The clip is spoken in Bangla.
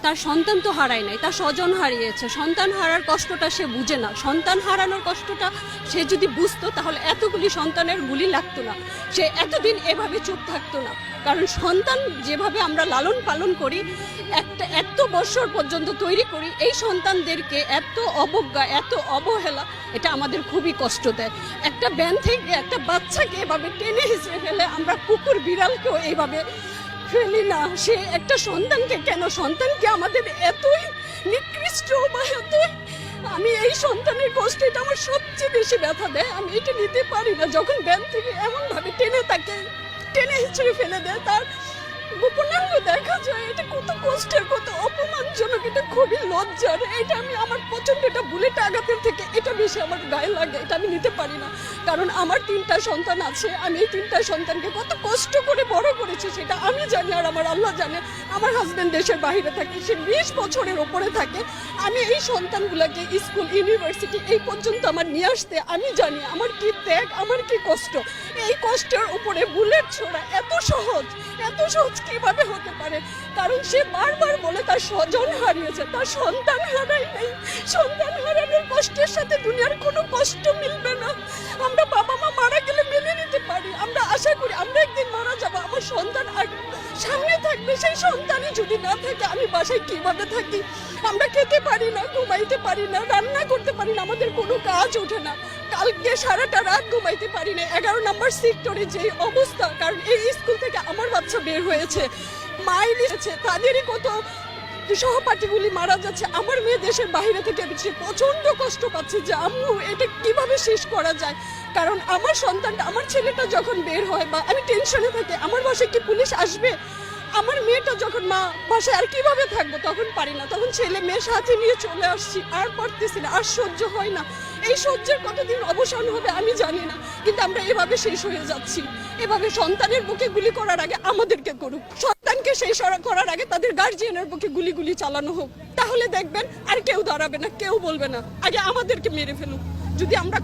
তার সন্তান তো হারায় নাই, তার স্বজন হারিয়েছে। সন্তান হারার কষ্টটা সে বুঝে না। সন্তান হারানোর কষ্টটা সে যদি বুঝতো তাহলে এতগুলি সন্তানের গুলি লাগতো না, সে এতদিন এভাবে চুপ থাকতো না। কারণ সন্তান যেভাবে আমরা লালন পালন করি, এত বছর পর্যন্ত তৈরি করি, এই সন্তানদেরকে এত অবজ্ঞা, এত অবহেলা, এটা আমাদের খুবই কষ্ট দেয়। একটা ব্যান থেকে একটা বাচ্চাকে এভাবে টেনে হিসেবে ফেলে, আমরা কুকুর বিড়ালকেও এইভাবে ফেলি না। সে একটা সন্তানকে কেন, সন্তানকে আমাদের এতই নিকৃষ্ট বা এতই, আমি এই সন্তানের কষ্ট, এটা আমার সবচেয়ে বেশি ব্যথা দেয়। আমি এটা নিতে পারি না যখন ব্যান থেকে এমন ভাবে টেনে হিচড়ে ফেলে দেয়, তার গোপনাঙ্গ দেখা যায়। এটা কত কষ্টের, কত অপমানজনক, এটা খুবই লজ্জার। এটা আমি আমার প্রচন্ড, এটা বুলেট আঘাতের থেকে এটা বেশি আমার গায়ে লাগে। এটা আমি নিতে পারি না, কারণ আমার 3টা সন্তান আছে। আমি এই 3টা সন্তানকে কত কষ্ট করে বড় করেছি সেটা আমি জানি, আর আমার আল্লাহ জানে। আমার হাজবেন্ড দেশের বাইরে থাকে, সে 20 বছরের ওপরে থাকে। আমি এই সন্তানগুলোকে স্কুল, ইউনিভার্সিটি এই পর্যন্ত আমার নিয়ে আসতে আমি জানি আমার কি ত্যাগ, আমার কি কষ্ট। এই কষ্টের উপরে বুলেট ছোড়া এত সহজ কিভাবে হতে পারে? কারণ সে বারবার বলে তার স্বজন হারিয়েছে, তার সন্তান হারাই নাই। সন্তান হারানোর কষ্টের সাথে দুনিয়ার কোনো কষ্ট মিলবে না। আমরা বাবা মা মারা গেলে মেনে নিতে পারি, আমরা আশা করি আমরা একদিন মারা যাবো, আমার সন্তান সামনে থাকবে। সেই সন্তানই যদি না থাকে, আমি বাসায় কিভাবে থাকি? আমরা খেতে পারি না, ঘুমাইতে পারি না, রান্না করতে পারি না, আমাদের কোনো কাজ ওঠে না। কালকে সারাটা রাত ঘুমাইতে পারি না। 11 নম্বর সেক্টরে যে অবস্থা, কারণ এই স্কুল থেকে আমার বাচ্চা বের হয়েছে, মাইল এসেছে, তাদেরই কত সহপাঠীগুলি মারা যাচ্ছে। আমার মেয়ে দেশের বাইরে থেকে সে প্রচন্ড কষ্ট পাচ্ছে যে আম্মু এটা কিভাবে শেষ করা যায়। কারণ আমার সন্তানটা, আমার ছেলেটা যখন বের হয় বা আমি টেনশনে থাকি, আমার বাসায় কি পুলিশ আসবে? আমার মেয়েটা যখন মা বাসায় আর কিভাবে থাকবো, তখন পারি না, তখন ছেলে মেয়ে সাথে নিয়ে চলে আসছি। আর পারতেছি না, আর সহ্য হয় না। এই সহ্যের কতদিন অবসান হবে আমি জানি না, কিন্তু আমরা এভাবে শেষ হয়ে যাচ্ছি। এভাবে সন্তানের বুকে গুলি করার আগে আমাদেরকে করুক, সন্তানকে শেষ করার আগে তাদের গার্জিয়ানের বুকে গুলি চালানো হোক। তাহলে দেখবেন আর কেউ দাঁড়াবে না, কেউ বলবে না, আগে আমাদেরকে মেরে ফেলুক। যদি আমরা